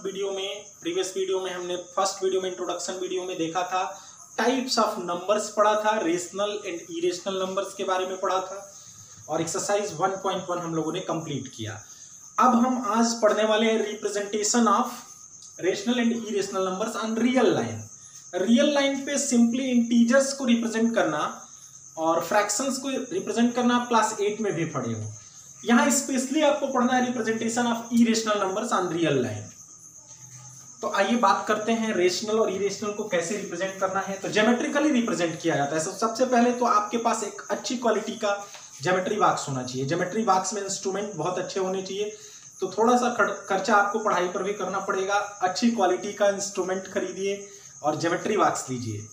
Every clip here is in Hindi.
प्रीवियस वीडियो में हमने फर्स्ट वीडियो में इंट्रोडक्शन वीडियो में देखा था, टाइप्स ऑफ नंबर्स पढ़ा था, रेशनल एंड इरेशनल नंबर्स के बारे में पढ़ा था और एक्सरसाइज 1.1 हम लोगों ने कंप्लीट किया। अब हम आज पढ़ने वाले हैं representation of rational and irrational numbers on real line. Real line पे सिंपली इंटीजर्स को रिप्रेजेंट करना और फ्रैक्शंस को रिप्रेजेंट करना आप क्लास 8 में भी पढ़े हो। यहाँ स्पेशली आपको पढ़ना है representation of irrational numbers on real line. तो आइए बात करते हैं रेशनल और इरेशनल को कैसे रिप्रेजेंट करना है। तो ज्योमेट्रिकली रिप्रेजेंट किया जाता है। सबसे पहले तो आपके पास एक अच्छी क्वालिटी का ज्योमेट्री बॉक्स होना चाहिए। ज्योमेट्री बॉक्स में इंस्ट्रूमेंट बहुत अच्छे होने चाहिए। तो थोड़ा सा खर्चा आपको पढ़ाई पर भी करना पड़ेगा। अच्छी क्वालिटी का इंस्ट्रूमेंट खरीदिए और ज्योमेट्री बॉक्स लीजिए,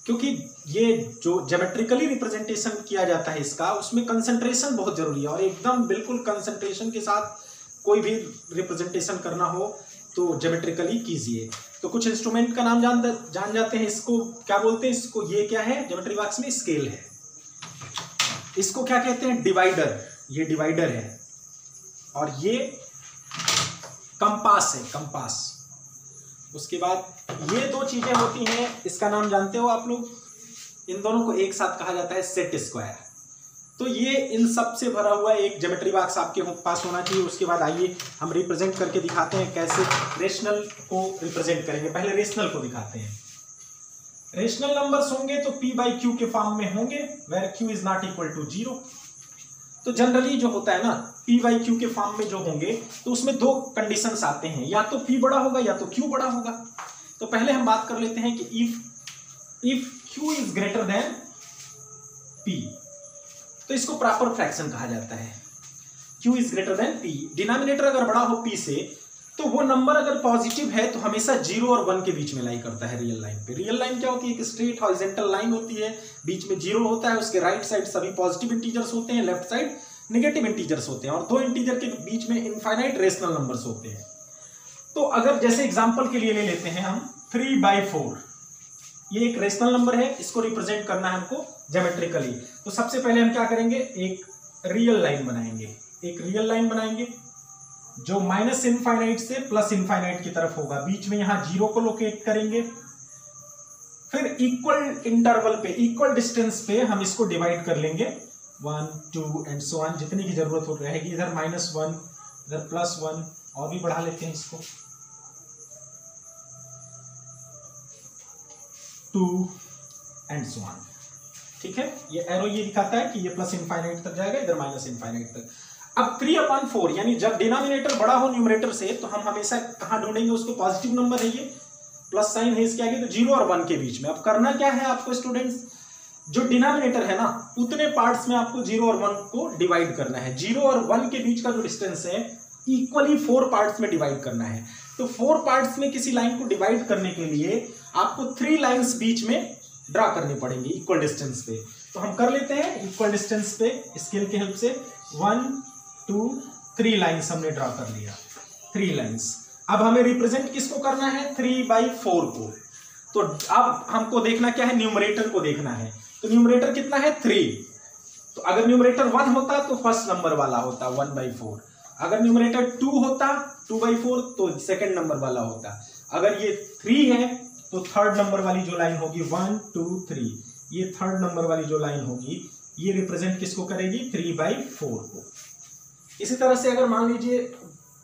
क्योंकि ये जो ज्योमेट्रिकली रिप्रेजेंटेशन किया जाता है इसका, उसमें कंसंट्रेशन बहुत जरूरी है और एकदम बिल्कुल कंसंट्रेशन के साथ कोई भी रिप्रेजेंटेशन करना हो तो ज्योमेट्रिकली कीजिए। तो कुछ इंस्ट्रूमेंट का नाम जान जाते हैं। इसको क्या बोलते हैं? इसको ये क्या है? ज्योमेट्री बॉक्स में स्केल है। इसको क्या कहते हैं? डिवाइडर। ये डिवाइडर है और ये कंपास है, कंपास। उसके बाद ये दो चीजें होती हैं, इसका नाम जानते हो आप लोग? इन दोनों को एक साथ कहा जाता है सेट स्क्वायर। तो ये इन सब से भरा हुआ एक ज्योमेट्री बॉक्स आपके पास होना चाहिए। उसके बाद आइए हम रिप्रेजेंट करके दिखाते हैं कैसे रेशनल को रिप्रेजेंट करेंगे। पहले रेशनल को दिखाते हैं। रेशनल नंबर्स होंगे तो p बाई क्यू के फॉर्म में होंगे, where q is not equal to 0। तो जनरली जो होता है ना, p बाई क्यू के फॉर्म में जो होंगे तो उसमें दो कंडीशंस आते हैं, या तो p बड़ा होगा या तो q बड़ा होगा। तो पहले हम बात कर लेते हैं कि if q is greater than p, तो इसको प्रॉपर फ्रैक्शन कहा जाता है। q is greater than p, denominator अगर बड़ा हो p से तो वो नंबर अगर पॉजिटिव है तो हमेशा 0 और 1 के बीच में लाई करता है रियल लाइन पे। रियल लाइन क्या होती है? एक स्ट्रेट हॉरिजॉन्टल लाइन होती है, बीच में 0 होता है, उसके राइट साइड सभी पॉजिटिव इंटीजर्स होते हैं, लेफ्ट साइड नेगेटिव इंटीजर्स होते हैं और दो इंटीजर के बीच में इनफाइनाइट रेशनल नंबर्स होते हैं। तो अगर जैसे एग्जाम्पल के लिए ले लेते हैं हम 3/4, ये एक रेशनल नंबर है, इसको रिप्रेजेंट करना है हमको ज्योमेट्रिकली। तो सबसे पहले हम क्या करेंगे? एक रियल लाइन बनाएंगे। एक रियल लाइन बनाएंगे जो माइनस इनफाइनाइट से प्लस इनफाइनाइट की तरफ होगा। बीच में यहां 0 को लोकेट करेंगे। फिर इक्वल इंटरवल पे, इक्वल डिस्टेंस पे हम इसको डिवाइड कर लेंगे, 1 2 एंड सो ऑन, जितनी की जरूरत हो रहेगी। इधर -1, इधर +1 और भी बढ़ा लेते हैं इसको, 2 एंड सो ऑन। ठीक है, ये एरो ये दिखाता है कि ये प्लस इनफाइनाइट तक जाएगा, इधर माइनस इनफाइनाइट तक। अब 3/4 यानी जब डिनोमिनेटर बड़ा हो न्यूमरेटर से तो हम हमेशा कहां ढूंढेंगे? उसको पॉजिटिव नंबर है, ये प्लस साइन है इसके आगे, तो 0 और 1 के बीच में। अब करना क्या है आपको स्टूडेंट्स? जो डिनोमिनेटर है ना, उतने पार्ट्स में आपको 0 और 1 को डिवाइड करना है। 0 और 1 के बीच का जो डिस्टेंस है इक्वली 4 पार्ट्स में डिवाइड करना है। तो 4 पार्ट्स में किसी लाइन को डिवाइड करने के लिए आपको 3 लाइन्स बीच में ड्रा करनी पड़ेंगी इक्वल डिस्टेंस पे। तो हम कर लेते हैं इक्वल डिस्टेंस पे स्केल के हेल्प से। 1 2 3 लाइन्स हमने ड्रा कर लिया, 3 लाइन्स। अब हमें रिप्रेजेंट किसको करना है? 3/4 को। तो अब हमको देखना क्या है? न्यूमरेटर को देखना है। तो न्यूमरेटर कितना है? 3। तो अगर न्यूमरेटर 1 होता तो फर्स्ट नंबर वाला होता 1/4। अगर न्यूमरेटर 2 होता 2/4 तो सेकंड नंबर वाला होता। अगर ये 3 है तो थर्ड नंबर वाली जो लाइन होगी 1 2 3, ये थर्ड नंबर वाली जो लाइन होगी ये रिप्रेजेंट किसको करेगी? 3/4 को। इसी तरह से अगर मान लीजिए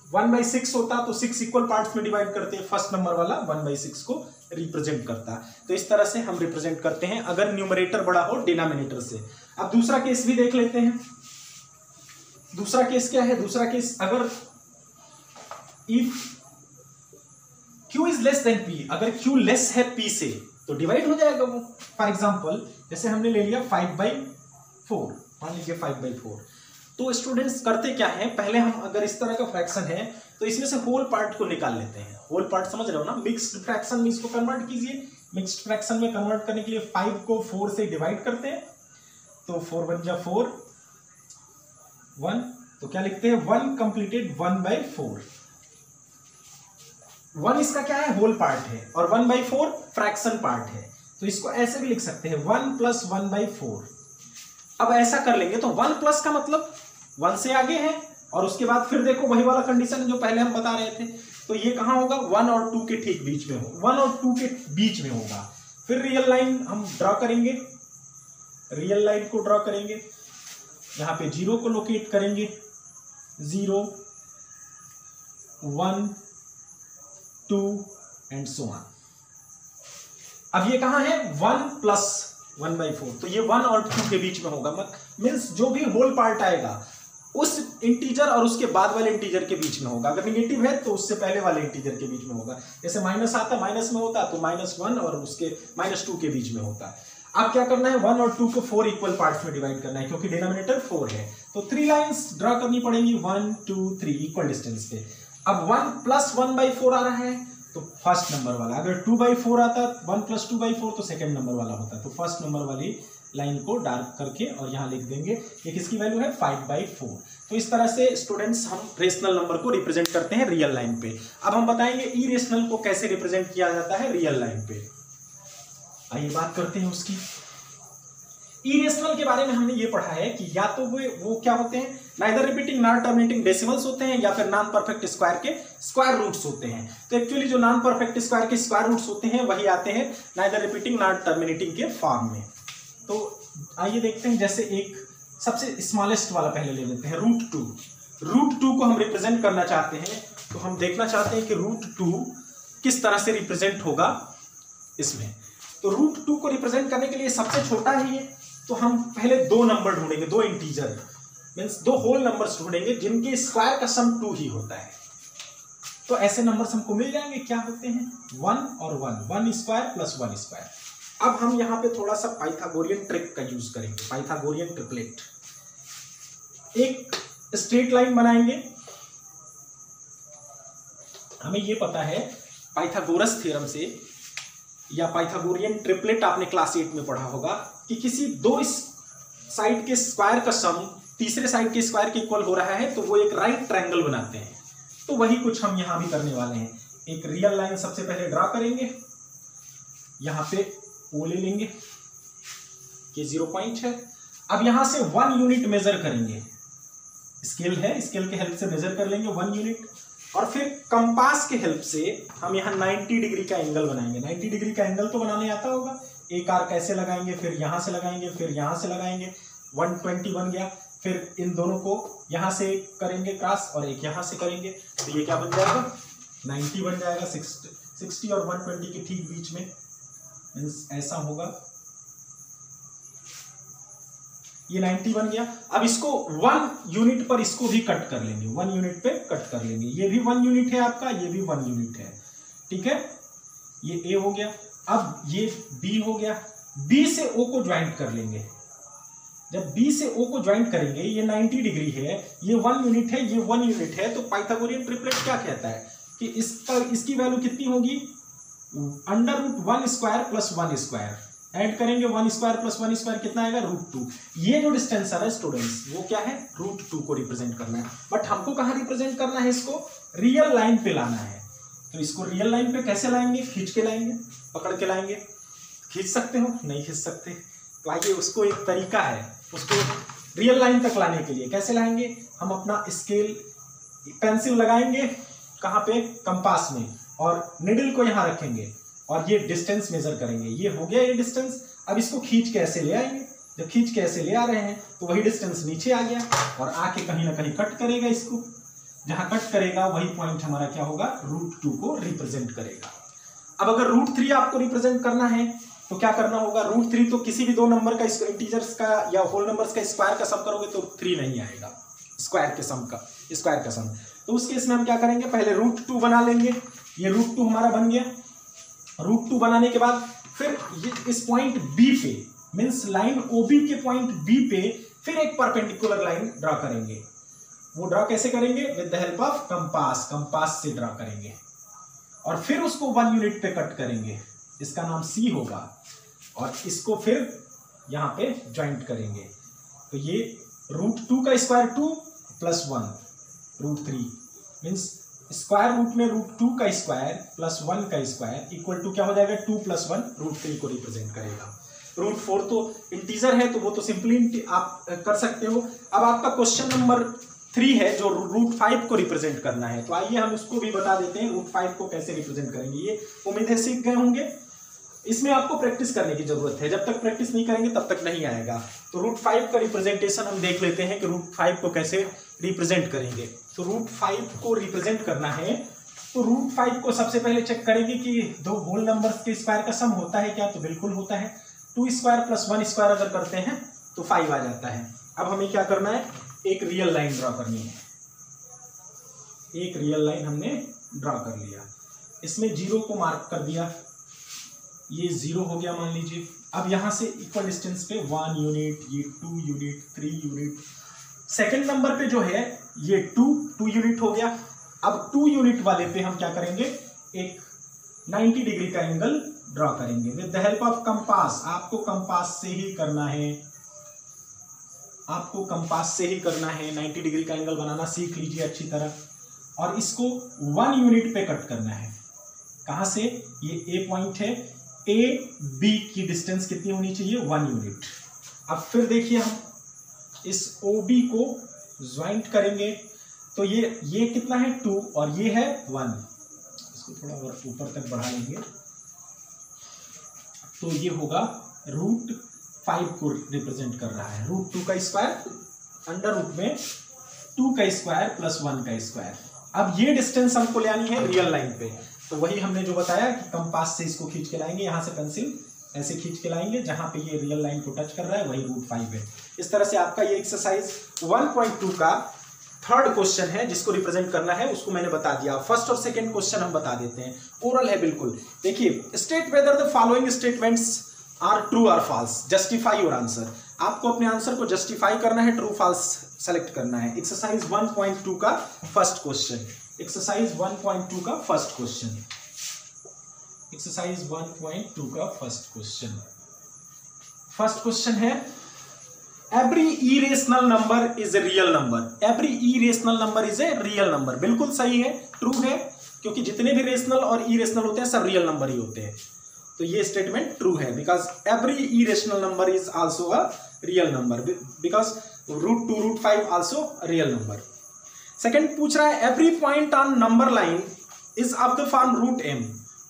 1/6 होता तो 6 इक्वल पार्ट्स में डिवाइड करते हैं, फर्स्ट नंबर वाला 1/6 को रिप्रेजेंट करता। तो इस तरह से हम रिप्रेजेंट करते हैं अगर न्यूमरेटर बड़ा हो डिनोमिनेटर से। अब दूसरा केस भी देख लेते हैं। दूसरा केस क्या है? दूसरा केस अगर if q is less than p, अगर q लेस है p से तो डिवाइड हो जाएगा वो। फॉर एग्जाम्पल जैसे हमने ले लिया 5/4, मान लीजिए 5/4। तो स्टूडेंट्स करते क्या है? पहले हम अगर इस तरह का फ्रैक्शन है तो इसमें से होल पार्ट को निकाल लेते हैं। होल पार्ट समझ रहे हो ना? मिक्स्ड फ्रैक्शन में इसको कन्वर्ट कीजिए। मिक्स्ड फ्रैक्शन में कन्वर्ट करने के लिए 5 को 4 से डिवाइड करते हैं, तो 4 × 4 1, तो क्या लिखते हैं? 1 कंप्लीटेड 1/4। 1 इसका क्या है? होल पार्ट है और 1/4 फ्रैक्शन पार्ट है। तो इसको ऐसे भी लिख सकते हैं 1 + 1/4। अब ऐसा कर लेंगे तो 1 प्लस का मतलब 1 से आगे है और उसके बाद फिर देखो वही वाला कंडीशन जो पहले हम बता रहे थे, तो ये कहाँ होगा, 1 और 2 के ठीक बीच में हो, 1 और 2 के बीच में होगा। फिर रियल लाइन हम ड्रॉ करेंगे, रियल लाइन को ड्रॉ करेंगे, यहाँ पे 0 को लोकेट करेंगे, 0 1 2 एंड सो ऑन। अब ये कहाँ है, 1 प्लस 1/4, तो ये 1 और 2 के बीच में होगा। मीन्स जो भी होल पार्ट आएगा उस इंटीजर और उसके बाद वाले इंटीजर के बीच में होगा। अगर निगेटिव है तो उससे पहले वाले इंटीजर के बीच में होगा। जैसे माइनस आता, माइनस में होता तो -1 और उसके -2 के बीच में होता है। अब क्या करना है, 1 और 2 को 4 इक्वल पार्ट्स में डिवाइड करना है, क्योंकि डिनोमिनेटर 4 है। तो 3 लाइंस ड्रॉ करनी पड़ेंगी, 1 2 3 इक्वल डिस्टेंस पे। अब 1 प्लस 1/4 आ रहा है तो फर्स्ट नंबर वाला, अगर 2/4 आता, 1 प्लस 2/4 तो सेकंड नंबर वाला होता। तो फर्स्ट नंबर वाली लाइन को डार्क करके और यहाँ लिख देंगे, ये किसकी वैल्यू है, 5/4। तो इस तरह से स्टूडेंट्स हम रेशनल नंबर को रिप्रेजेंट करते हैं रियल लाइन पे। अब हम बताएंगे इरेशनल को कैसे रिप्रेजेंट किया जाता है रियल लाइन पे। आइए बात करते हैं उसकी। इरेशनल के बारे में हमने ये पढ़ा है कि या तो वो क्या होते हैं, neither repeating not terminating decimals होते हैं, या फिर नॉन परफेक्ट स्क्वायर के स्क्वायर रूट्स होते हैं। तो एक्चुअली जो नॉन परफेक्ट स्क्वायर के स्क्वायर रूट्स होते हैं वही आते हैं नाइदर रिपीटिंग नॉट टर्मिनेटिंग के फॉर्म में। तो आइए देखते हैं, जैसे एक सबसे स्मॉलेस्ट वाला पहले ले लेते हैं, √2। √2 को हम रिप्रेजेंट करना चाहते हैं, तो हम देखना चाहते हैं कि √2 किस तरह से रिप्रेजेंट होगा इसमें। तो √2 को रिप्रेजेंट करने के लिए सबसे छोटा ही है, तो हम पहले 2 नंबर ढूंढेंगे, 2 इंटीजर मीन्स 2 होल नंबर्स ढूंढेंगे जिनके स्क्वायर का सम 2 ही होता है। तो ऐसे नंबर्स हमको मिल जाएंगे, क्या होते हैं, 1 और 1 स्क्वायर प्लस 1 स्क्वायर। अब हम यहाँ पे थोड़ा सा पाइथागोरियन ट्रिक का यूज करेंगे, पाइथागोरियन ट्रिपलेट। एक स्ट्रेट लाइन बनाएंगे, हमें ये पता है पाइथागोरस थ्योरम से, या पाइथागोरियन ट्रिपलेट आपने क्लास 8 में पढ़ा होगा कि किसी 2 साइड के स्क्वायर का सम तीसरे साइड के स्क्वायर के इक्वल हो रहा है तो वो एक राइट ट्रायंगल बनाते हैं। तो वही कुछ हम यहां भी करने वाले हैं। एक रियल लाइन सबसे पहले ड्रॉ करेंगे, यहां पे ओ ले लेंगे, ये 0 पॉइंट है। अब यहां से 1 यूनिट मेजर करेंगे, स्केल है, स्केल के हेल्प से मेजर कर लेंगे 1 यूनिट। और फिर कंपास के हेल्प से हम यहाँ 90 डिग्री का एंगल बनाएंगे। 90 डिग्री का एंगल तो बनाने आता होगा, एक आर्क कैसे लगाएंगे, फिर यहां से लगाएंगे, फिर यहां से लगाएंगे, 120 बन गया। फिर इन दोनों को यहां से करेंगे क्रॉस और एक यहां से करेंगे, तो ये क्या बन जाएगा, 90 बन जाएगा। 60 और 120 के ठीक बीच में, मीन्स ऐसा होगा, ये 90 बन गया। अब इसको 1 यूनिट पर इसको भी कट कर लेंगे, 1 यूनिट पे कट कर लेंगे। ये भी 1 यूनिट है आपका, ये भी 1 यूनिट है, ठीक है। ये ए हो गया। अब ये बी हो गया, बी से ओ को ज्वाइंट कर लेंगे। जब बी से ओ को ज्वाइंट करेंगे, ये 90 डिग्री है, ये 1 यूनिट है, ये 1 यूनिट है। तो पाइथागोरियन ट्रिपलेट क्या कहता है कि इसकी वैल्यू कितनी होगी, √1 स्क्वायर प्लस 1 स्क्वायर। ऐड करेंगे 1 स्क्वायर प्लस 1 स्क्वायर कितना आएगा, √2। ये जो डिस्टेंस है स्टूडेंट्स, वो क्या है, √2 को रिप्रेजेंट करना है। बट हमको कहाँ रिप्रेजेंट करना है, इसको रियल लाइन पे लाना है। तो इसको रियल लाइन पे कैसे लाएंगे, खींच के लाएंगे, पकड़ के लाएंगे। खींच सकते हो, नहीं खींच सकते तो आइए, उसको एक तरीका है उसको रियल लाइन तक लाने के लिए। कैसे लाएंगे, हम अपना स्केल पेंसिल लगाएंगे कहाँ पे, कंपास में, और निडल को यहाँ रखेंगे और ये डिस्टेंस मेजर करेंगे। ये हो गया ये डिस्टेंस। अब इसको खींच के ऐसे ले आएंगे। जब खींच के ऐसे ले आ रहे हैं तो वही डिस्टेंस नीचे आ गया और आके कहीं ना कहीं कट करेगा इसको। जहां कट करेगा वही पॉइंट हमारा क्या होगा, √2 को रिप्रेजेंट करेगा। अब अगर √3 आपको रिप्रेजेंट करना है तो क्या करना होगा, √3 तो किसी भी 2 नंबर का इंटीजर्स का या होल नंबर्स का स्क्वायर का सम करोगे तो 3 नहीं आएगा, स्क्वायर के सम का, स्क्वायर का सम। तो उस केस में हम क्या करेंगे, पहले √2 बना लेंगे। ये √2 हमारा बन गया। √2 बनाने के बाद फिर इस पॉइंट बी पे, मीन्स लाइन OB के पॉइंट बी पे फिर एक परपेंडिकुलर लाइन ड्रॉ करेंगे। वो ड्रॉ कैसे करेंगे, with the help of compass, compass से ड्रॉ करेंगे और फिर उसको 1 यूनिट पे कट करेंगे। इसका नाम C होगा और इसको फिर यहां पे ज्वाइंट करेंगे। तो ये √2 का square 2 plus 1 √3 means square root में √2 का स्क्वायर प्लस 1 का स्क्वायर इक्वल टू क्या हो जाएगा, 2 + 1 √3 को रिप्रेजेंट करेगा। √4 तो इंटीजर है तो वो तो सिंपली आप कर सकते हो। अब आपका क्वेश्चन नंबर 3 है जो रूट 5 को रिप्रेजेंट करना है। तो आइए हम उसको भी बता देते हैं, रूट 5 को कैसे रिप्रेजेंट करेंगे। ये उम्मीद है सीख गए होंगे, इसमें आपको प्रैक्टिस करने की जरूरत है, जब तक प्रैक्टिस नहीं करेंगे तब तक नहीं आएगा। तो रूट 5 का रिप्रेजेंटेशन हम देख लेते हैं कि रूट 5 को कैसे रिप्रेजेंट करेंगे। तो रूट 5 को रिप्रेजेंट करना है तो रूट 5 को सबसे पहले चेक करेंगे कि दो होल नंबर्स के स्क्वायर का सम होता है क्या, तो बिल्कुल होता है। 2 स्क्वायर प्लस 1 स्क्वायर अगर करते हैं तो 5 आ जाता है। अब हमें क्या करना है, एक रियल लाइन ड्रॉ करनी है। एक रियल लाइन हमने ड्रॉ कर लिया, इसमें 0 को मार्क कर दिया, ये 0 हो गया मान लीजिए। अब यहां से इक्वल डिस्टेंस पे 1 यूनिट, ये 2 यूनिट, 3 यूनिट। सेकंड नंबर पे जो है ये 2 यूनिट हो गया। अब 2 यूनिट वाले पे हम क्या करेंगे, एक 90 डिग्री का एंगल ड्रॉ करेंगे with the help of compass. आपको कंपास से ही करना है, आपको कंपास से ही करना है। 90 डिग्री का एंगल बनाना सीख लीजिए अच्छी तरह। और इसको 1 यूनिट पे कट करना है। कहां से, ये ए पॉइंट है, ए बी की डिस्टेंस कितनी होनी चाहिए, 1 यूनिट। अब फिर देखिए हम इस ओ बी को ज्वाइंट करेंगे, तो ये कितना है 2 और ये है 1। इसको थोड़ा और ऊपर तक बढ़ा लेंगे, तो ये होगा रूट 5 को रिप्रेजेंट कर रहा है। रूट 2 का स्क्वायर अंडर रूट में 2 का स्क्वायर प्लस 1 का स्क्वायर। अब ये डिस्टेंस हमको लानी है रियल लाइन पे, तो वही हमने जो बताया कि कंपास से इसको खींच के लाएंगे, यहां से पेंसिल ऐसे खींच के लाएंगे, जहां पे ये रियल लाइन को टच कर रहा है वही रूट 5 है। इस तरह से आपका ये एक्सरसाइज 1.2 का थर्ड क्वेश्चन है, जिसको रिप्रेजेंट करना है उसको मैंने बता दिया। फर्स्ट और सेकंड क्वेश्चन हम बता देते हैं, ओरल है बिल्कुल। देखिए, state whether the following statements are true और फॉल्स, जस्टिफाई योर आंसर। आपको अपने आंसर को जस्टिफाई करना है, ट्रू फॉल्स सेलेक्ट करना है। एक्सरसाइज 1.2 का फर्स्ट क्वेश्चन, एक्सरसाइज 1.2 का फर्स्ट क्वेश्चन, एक्सरसाइज 1.2 का फर्स्ट क्वेश्चन। फर्स्ट क्वेश्चन है, every irrational number is a real number. Every irrational number is a real number, बिल्कुल सही है, ट्रू है, क्योंकि जितने भी रेशनल और इरेशनल होते हैं सब रियल नंबर ही होते हैं। तो ये स्टेटमेंट ट्रू है, because every irrational number is also a real number, because root 2 root 5 also real number. Second पूछ रहा है, every point on number line is of the form root m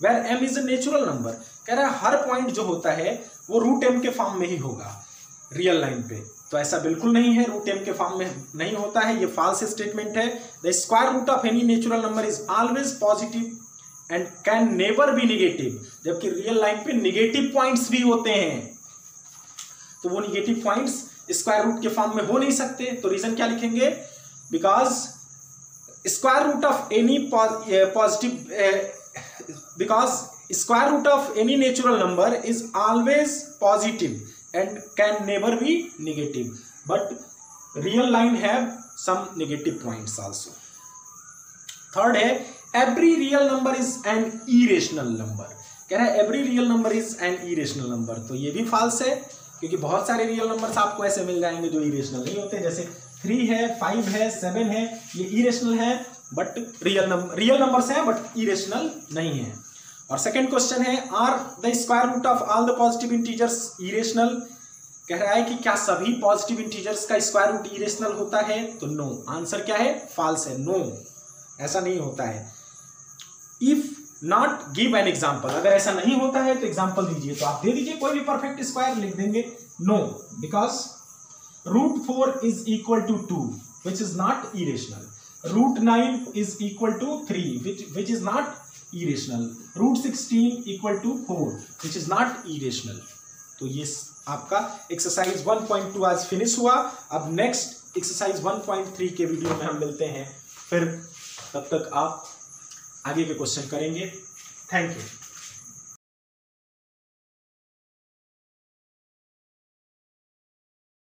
where m is a natural number. कह रहा है हर पॉइंट जो होता है वो रूट m के फॉर्म में ही होगा रियल लाइन पे। तो ऐसा बिल्कुल नहीं है, रूट m के फॉर्म में नहीं होता है, ये फॉल्स स्टेटमेंट है। The square root of any natural number is always positive and can never be negative. जबकि रियल लाइन पे निगेटिव पॉइंट्स भी होते हैं, तो वो निगेटिव पॉइंट्स स्क्वायर रूट के फॉर्म में हो नहीं सकते। तो रीजन क्या लिखेंगे, because square root of any positive, because square root of any natural number is always positive and can never be negative, but real line have some negative points also. Third है, every real number is an irrational number। कह रहा है every real number is an irrational number, तो ये भी false है, क्योंकि बहुत सारे रियल नंबर्स आपको ऐसे मिल जाएंगे जो इरेशनल नहीं होते, जैसे 3 है, 5 है, 7 है, ये इरेशनल है बट रियल नंबर्स हैं बट इरेशनल नहीं है। और सेकंड क्वेश्चन है, are the square root of all the positive integers irrational. कह रहा है कि क्या सभी पॉजिटिव इंटीजर्स का स्क्वायर रूट इरेशनल होता है, तो नो। आंसर क्या है, फॉल्स है, नो, ऐसा नहीं होता है। If not give an example, अगर ऐसा नहीं होता है तो एग्जाम्पल दीजिए, तो आप दे दीजिए कोई भी परफेक्ट स्क्वायर, लिख देंगे no, because root 4 is equal to 2 which is not irrational, root 9 is equal to 3 which is not irrational, root 16 equal to 4 which is not irrational। तो ये आपका एक्सरसाइज 1.2 आज फिनिश हुआ। अब नेक्स्ट एक्सरसाइज 1.3 के वीडियो में हम मिलते हैं, फिर तब तक आप आगे के क्वेश्चन करेंगे। Thank you.